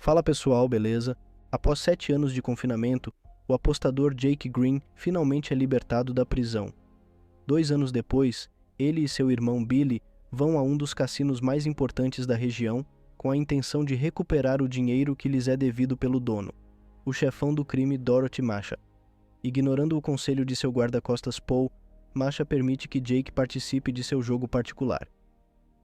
Fala pessoal, beleza? Após 7 anos de confinamento, o apostador Jake Green finalmente é libertado da prisão. 2 anos depois, ele e seu irmão Billy vão a um dos cassinos mais importantes da região com a intenção de recuperar o dinheiro que lhes é devido pelo dono, o chefão do crime Dorothy Masha. Ignorando o conselho de seu guarda-costas Paul, Masha permite que Jake participe de seu jogo particular.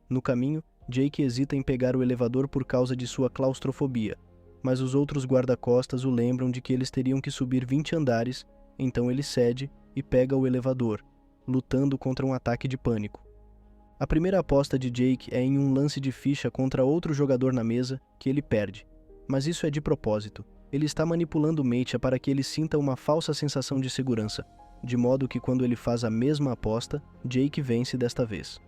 No caminho, Jake hesita em pegar o elevador por causa de sua claustrofobia, mas os outros guarda-costas o lembram de que eles teriam que subir 20 andares, então ele cede e pega o elevador, lutando contra um ataque de pânico. A primeira aposta de Jake é em um lance de ficha contra outro jogador na mesa, que ele perde. Mas isso é de propósito. Ele está manipulando Meitha para que ele sinta uma falsa sensação de segurança, de modo que quando ele faz a mesma aposta, Jake vence desta vez.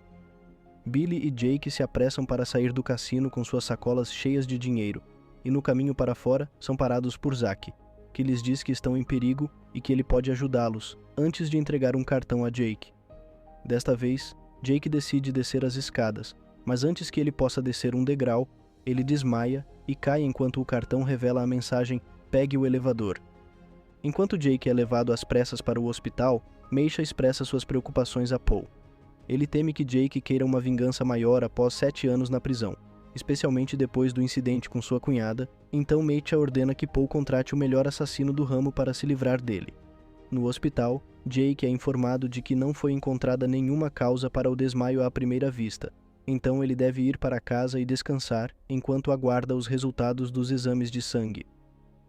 Billy e Jake se apressam para sair do cassino com suas sacolas cheias de dinheiro, e no caminho para fora são parados por Zack, que lhes diz que estão em perigo e que ele pode ajudá-los, antes de entregar um cartão a Jake. Desta vez, Jake decide descer as escadas, mas antes que ele possa descer um degrau, ele desmaia e cai enquanto o cartão revela a mensagem "Pegue o elevador". Enquanto Jake é levado às pressas para o hospital, Meitha expressa suas preocupações a Paul. Ele teme que Jake queira uma vingança maior após 7 anos na prisão, especialmente depois do incidente com sua cunhada, então Meitha ordena que Paul contrate o melhor assassino do ramo para se livrar dele. No hospital, Jake é informado de que não foi encontrada nenhuma causa para o desmaio à primeira vista, então ele deve ir para casa e descansar enquanto aguarda os resultados dos exames de sangue.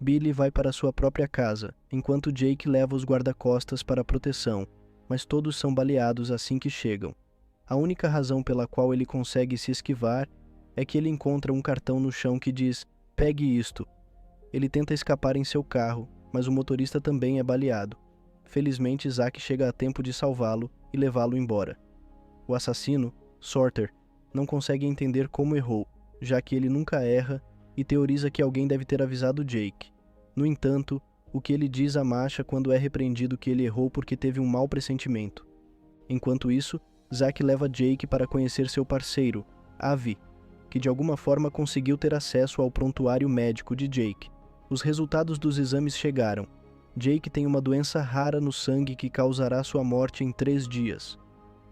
Billy vai para sua própria casa, enquanto Jake leva os guarda-costas para proteção, mas todos são baleados assim que chegam. A única razão pela qual ele consegue se esquivar é que ele encontra um cartão no chão que diz "Pegue isto". Ele tenta escapar em seu carro, mas o motorista também é baleado. Felizmente, Zack chega a tempo de salvá-lo e levá-lo embora. O assassino, Sorter, não consegue entender como errou, já que ele nunca erra e teoriza que alguém deve ter avisado Jake. No entanto, o que ele diz a Masha quando é repreendido que ele errou porque teve um mau pressentimento. Enquanto isso, Zack leva Jake para conhecer seu parceiro, Avi, que de alguma forma conseguiu ter acesso ao prontuário médico de Jake. Os resultados dos exames chegaram. Jake tem uma doença rara no sangue que causará sua morte em 3 dias.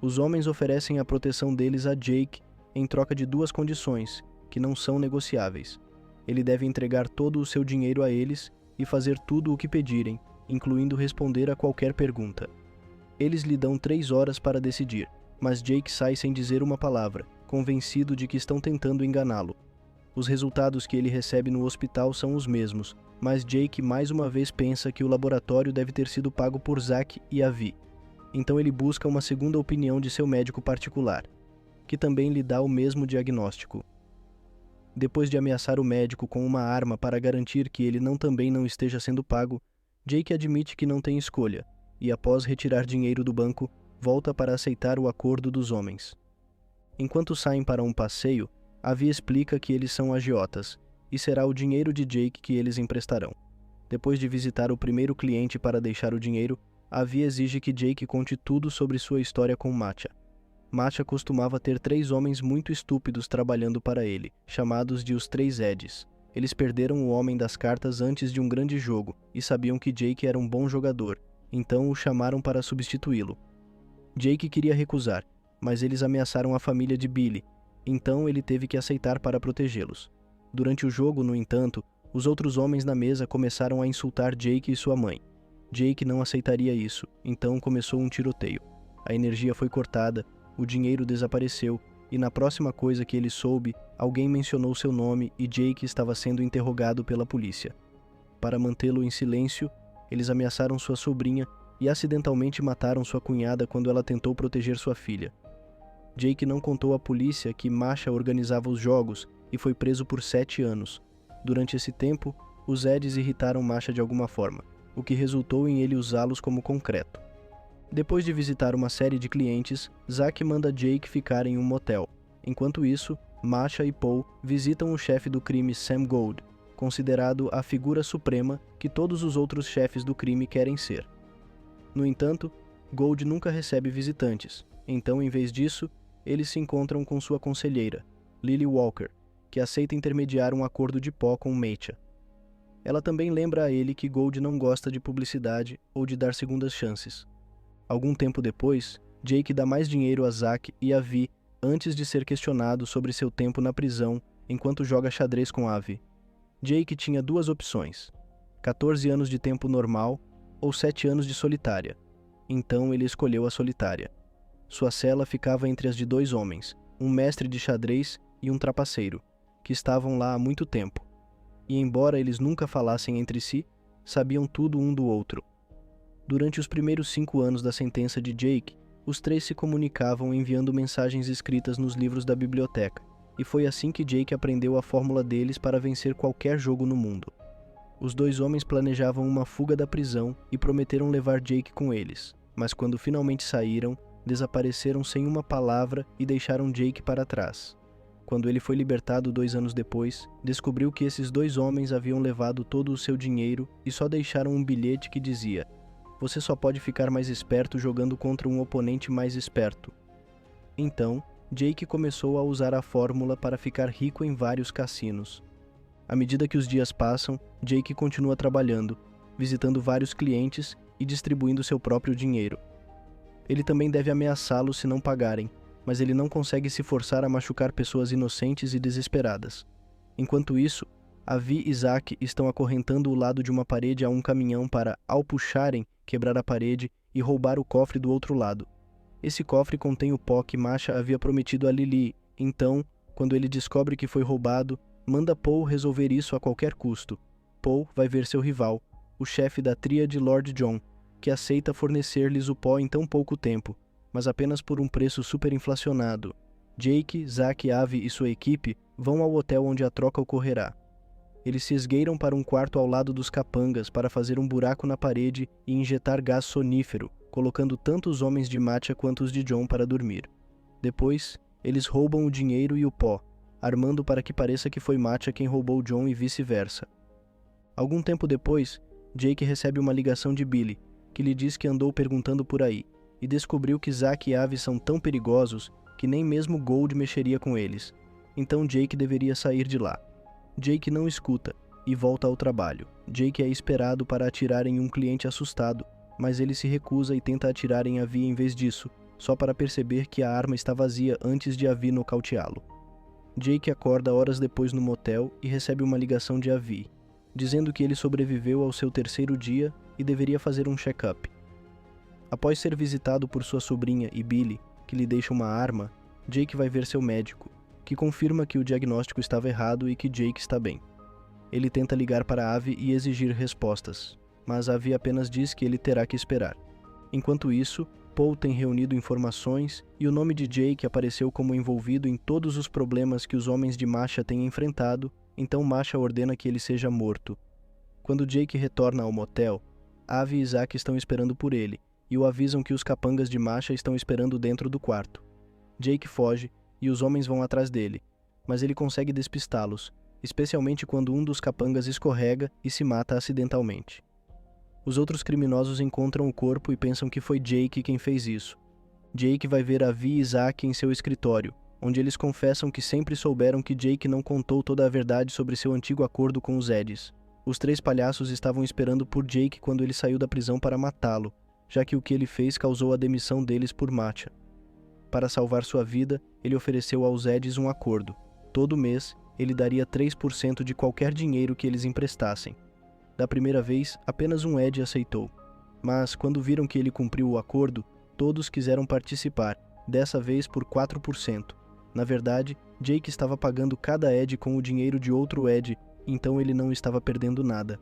Os homens oferecem a proteção deles a Jake em troca de 2 condições, que não são negociáveis. Ele deve entregar todo o seu dinheiro a eles e fazer tudo o que pedirem, incluindo responder a qualquer pergunta. Eles lhe dão 3 horas para decidir, mas Jake sai sem dizer uma palavra, convencido de que estão tentando enganá-lo. Os resultados que ele recebe no hospital são os mesmos, mas Jake mais uma vez pensa que o laboratório deve ter sido pago por Zack e Avi. Então ele busca uma segunda opinião de seu médico particular, que também lhe dá o mesmo diagnóstico. Depois de ameaçar o médico com uma arma para garantir que ele também não esteja sendo pago, Jake admite que não tem escolha, e após retirar dinheiro do banco, volta para aceitar o acordo dos homens. Enquanto saem para um passeio, Avi explica que eles são agiotas, e será o dinheiro de Jake que eles emprestarão. Depois de visitar o primeiro cliente para deixar o dinheiro, Avi exige que Jake conte tudo sobre sua história com Masha. Masha costumava ter 3 homens muito estúpidos trabalhando para ele, chamados de os 3 Eds. Eles perderam o homem das cartas antes de um grande jogo e sabiam que Jake era um bom jogador, então o chamaram para substituí-lo. Jake queria recusar, mas eles ameaçaram a família de Billy, então ele teve que aceitar para protegê-los. Durante o jogo, no entanto, os outros homens na mesa começaram a insultar Jake e sua mãe. Jake não aceitaria isso, então começou um tiroteio. A energia foi cortada, o dinheiro desapareceu, e na próxima coisa que ele soube, alguém mencionou seu nome e Jake estava sendo interrogado pela polícia. Para mantê-lo em silêncio, eles ameaçaram sua sobrinha e acidentalmente mataram sua cunhada quando ela tentou proteger sua filha. Jake não contou à polícia que Masha organizava os jogos e foi preso por 7 anos. Durante esse tempo, os Eds irritaram Masha de alguma forma, o que resultou em ele usá-los como concreto. Depois de visitar uma série de clientes, Zack manda Jake ficar em um motel. Enquanto isso, Masha e Paul visitam o chefe do crime Sam Gold, considerado a figura suprema que todos os outros chefes do crime querem ser. No entanto, Gold nunca recebe visitantes, então em vez disso, eles se encontram com sua conselheira, Lily Walker, que aceita intermediar um acordo de pó com Mecha. Ela também lembra a ele que Gold não gosta de publicidade ou de dar segundas chances. Algum tempo depois, Jake dá mais dinheiro a Zack e a Vi antes de ser questionado sobre seu tempo na prisão enquanto joga xadrez com Avi. Jake tinha duas opções: 14 anos de tempo normal ou 7 anos de solitária. Então ele escolheu a solitária. Sua cela ficava entre as de dois homens, um mestre de xadrez e um trapaceiro, que estavam lá há muito tempo. E embora eles nunca falassem entre si, sabiam tudo um do outro. Durante os primeiros 5 anos da sentença de Jake, os três se comunicavam enviando mensagens escritas nos livros da biblioteca, e foi assim que Jake aprendeu a fórmula deles para vencer qualquer jogo no mundo. Os dois homens planejavam uma fuga da prisão e prometeram levar Jake com eles, mas quando finalmente saíram, desapareceram sem uma palavra e deixaram Jake para trás. Quando ele foi libertado 2 anos depois, descobriu que esses dois homens haviam levado todo o seu dinheiro e só deixaram um bilhete que dizia: "Você só pode ficar mais esperto jogando contra um oponente mais esperto." Então, Jake começou a usar a fórmula para ficar rico em vários cassinos. À medida que os dias passam, Jake continua trabalhando, visitando vários clientes e distribuindo seu próprio dinheiro. Ele também deve ameaçá-los se não pagarem, mas ele não consegue se forçar a machucar pessoas inocentes e desesperadas. Enquanto isso, Avi e Zack estão acorrentando o lado de uma parede a um caminhão para, ao puxarem, quebrar a parede e roubar o cofre do outro lado. Esse cofre contém o pó que Masha havia prometido a Lily, então, quando ele descobre que foi roubado, manda Paul resolver isso a qualquer custo. Paul vai ver seu rival, o chefe da tríade Lord John, que aceita fornecer-lhes o pó em tão pouco tempo, mas apenas por um preço superinflacionado. Jake, Zack, Avi e sua equipe vão ao hotel onde a troca ocorrerá. Eles se esgueiram para um quarto ao lado dos capangas para fazer um buraco na parede e injetar gás sonífero, colocando tanto os homens de Matcha quanto os de John para dormir. Depois, eles roubam o dinheiro e o pó, armando para que pareça que foi Matcha quem roubou John e vice-versa. Algum tempo depois, Jake recebe uma ligação de Billy, que lhe diz que andou perguntando por aí, e descobriu que Zack e Avi são tão perigosos que nem mesmo Gold mexeria com eles. Então Jake deveria sair de lá. Jake não escuta e volta ao trabalho. Jake é esperado para atirar em um cliente assustado, mas ele se recusa e tenta atirar em Avi em vez disso, só para perceber que a arma está vazia antes de Avi nocauteá-lo. Jake acorda horas depois no motel e recebe uma ligação de Avi, dizendo que ele sobreviveu ao seu 3º dia e deveria fazer um check-up. Após ser visitado por sua sobrinha e Billy, que lhe deixa uma arma, Jake vai ver seu médico, que confirma que o diagnóstico estava errado e que Jake está bem. Ele tenta ligar para Avi e exigir respostas, mas Avi apenas diz que ele terá que esperar. Enquanto isso, Paul tem reunido informações e o nome de Jake apareceu como envolvido em todos os problemas que os homens de Masha têm enfrentado, então Masha ordena que ele seja morto. Quando Jake retorna ao motel, Avi e Zack estão esperando por ele e o avisam que os capangas de Masha estão esperando dentro do quarto. Jake foge e os homens vão atrás dele, mas ele consegue despistá-los, especialmente quando um dos capangas escorrega e se mata acidentalmente. Os outros criminosos encontram o corpo e pensam que foi Jake quem fez isso. Jake vai ver Avi e Zack em seu escritório, onde eles confessam que sempre souberam que Jake não contou toda a verdade sobre seu antigo acordo com os Eddies. Os 3 palhaços estavam esperando por Jake quando ele saiu da prisão para matá-lo, já que o que ele fez causou a demissão deles por Matcha. Para salvar sua vida, ele ofereceu aos Eddies um acordo. Todo mês, ele daria 3% de qualquer dinheiro que eles emprestassem. Da primeira vez, apenas um Eddie aceitou. Mas, quando viram que ele cumpriu o acordo, todos quiseram participar, dessa vez por 4%. Na verdade, Jake estava pagando cada Eddie com o dinheiro de outro Eddie, então ele não estava perdendo nada.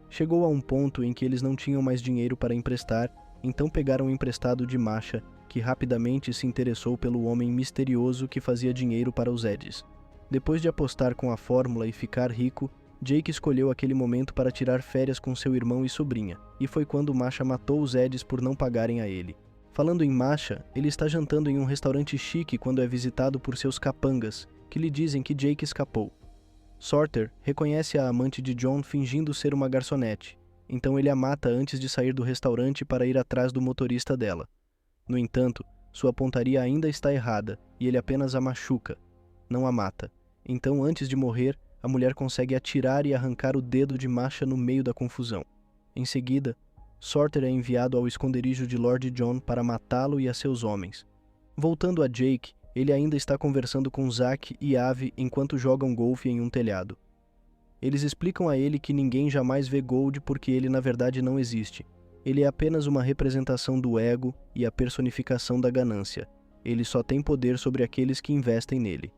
Chegou a um ponto em que eles não tinham mais dinheiro para emprestar, então pegaram o emprestado de Masha, que rapidamente se interessou pelo homem misterioso que fazia dinheiro para os Eddies. Depois de apostar com a fórmula e ficar rico, Jake escolheu aquele momento para tirar férias com seu irmão e sobrinha, e foi quando Masha matou os Eddies por não pagarem a ele. Falando em Masha, ele está jantando em um restaurante chique quando é visitado por seus capangas, que lhe dizem que Jake escapou. Sorter reconhece a amante de John fingindo ser uma garçonete, então ele a mata antes de sair do restaurante para ir atrás do motorista dela. No entanto, sua pontaria ainda está errada e ele apenas a machuca, não a mata. Então, antes de morrer, a mulher consegue atirar e arrancar o dedo de Masha no meio da confusão. Em seguida, Sorter é enviado ao esconderijo de Lord John para matá-lo e a seus homens. Voltando a Jake, ele ainda está conversando com Zack e Ave enquanto jogam golfe em um telhado. Eles explicam a ele que ninguém jamais vê Gold porque ele na verdade não existe. Ele é apenas uma representação do ego e a personificação da ganância. Ele só tem poder sobre aqueles que investem nele.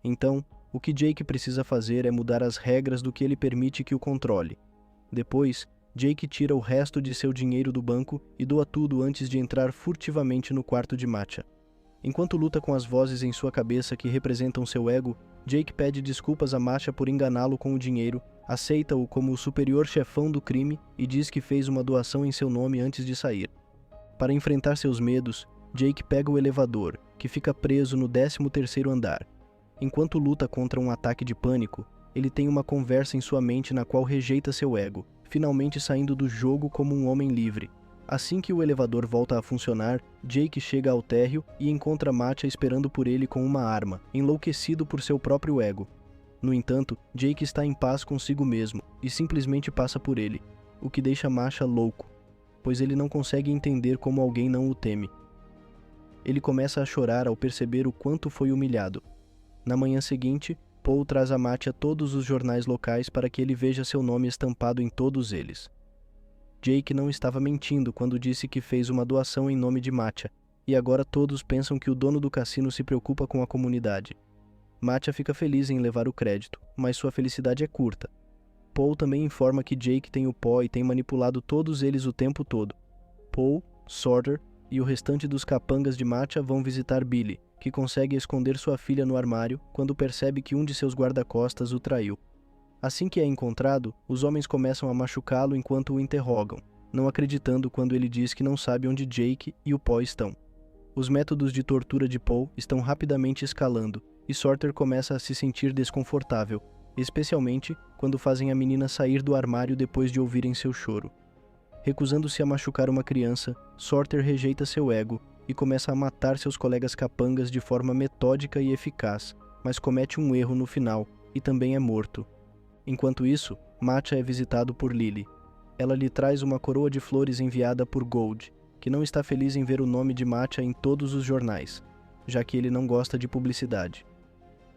Então, o que Jake precisa fazer é mudar as regras do que ele permite que o controle. Depois, Jake tira o resto de seu dinheiro do banco e doa tudo antes de entrar furtivamente no quarto de Matcha. Enquanto luta com as vozes em sua cabeça que representam seu ego, Jake pede desculpas a Masha por enganá-lo com o dinheiro, aceita-o como o superior chefão do crime e diz que fez uma doação em seu nome antes de sair. Para enfrentar seus medos, Jake pega o elevador, que fica preso no 13º andar. Enquanto luta contra um ataque de pânico, ele tem uma conversa em sua mente na qual rejeita seu ego, finalmente saindo do jogo como um homem livre. Assim que o elevador volta a funcionar, Jake chega ao térreo e encontra Matcha esperando por ele com uma arma, enlouquecido por seu próprio ego. No entanto, Jake está em paz consigo mesmo e simplesmente passa por ele, o que deixa Matcha louco, pois ele não consegue entender como alguém não o teme. Ele começa a chorar ao perceber o quanto foi humilhado. Na manhã seguinte, Paul traz a Matcha todos os jornais locais para que ele veja seu nome estampado em todos eles. Jake não estava mentindo quando disse que fez uma doação em nome de Matcha, e agora todos pensam que o dono do cassino se preocupa com a comunidade. Matcha fica feliz em levar o crédito, mas sua felicidade é curta. Paul também informa que Jake tem o pó e tem manipulado todos eles o tempo todo. Paul, Sorter e o restante dos capangas de Matcha vão visitar Billy, que consegue esconder sua filha no armário quando percebe que um de seus guarda-costas o traiu. Assim que é encontrado, os homens começam a machucá-lo enquanto o interrogam, não acreditando quando ele diz que não sabe onde Jake e o pó estão. Os métodos de tortura de Paul estão rapidamente escalando, e Sorter começa a se sentir desconfortável, especialmente quando fazem a menina sair do armário depois de ouvirem seu choro. Recusando-se a machucar uma criança, Sorter rejeita seu ego e começa a matar seus colegas capangas de forma metódica e eficaz, mas comete um erro no final e também é morto. Enquanto isso, Matcha é visitado por Lily. Ela lhe traz uma coroa de flores enviada por Gold, que não está feliz em ver o nome de Matcha em todos os jornais, já que ele não gosta de publicidade.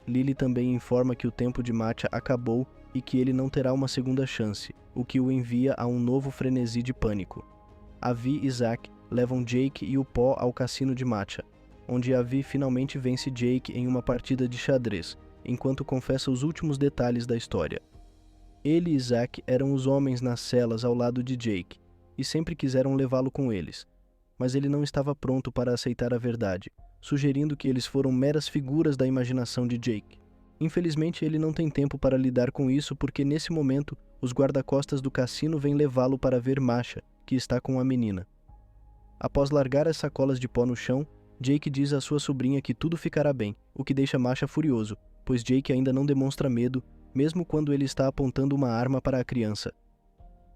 Lily também informa que o tempo de Matcha acabou e que ele não terá uma segunda chance, o que o envia a um novo frenesi de pânico. Avi e Zack levam Jake e o pó ao cassino de Matcha, onde Avi finalmente vence Jake em uma partida de xadrez, enquanto confessa os últimos detalhes da história. Ele e Zack eram os homens nas celas ao lado de Jake, e sempre quiseram levá-lo com eles, mas ele não estava pronto para aceitar a verdade, sugerindo que eles foram meras figuras da imaginação de Jake. Infelizmente, ele não tem tempo para lidar com isso porque, nesse momento, os guarda-costas do cassino vêm levá-lo para ver Masha, que está com a menina. Após largar as sacolas de pó no chão, Jake diz à sua sobrinha que tudo ficará bem, o que deixa Masha furioso, pois Jake ainda não demonstra medo, mesmo quando ele está apontando uma arma para a criança.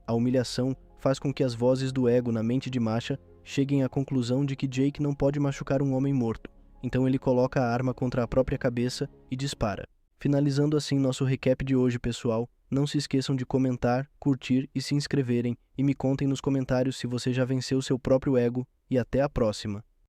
A humilhação faz com que as vozes do ego na mente de Masha cheguem à conclusão de que Jake não pode machucar um homem morto, então ele coloca a arma contra a própria cabeça e dispara. Finalizando assim nosso recap de hoje, pessoal. Não se esqueçam de comentar, curtir e se inscreverem, e me contem nos comentários se você já venceu seu próprio ego, e até a próxima!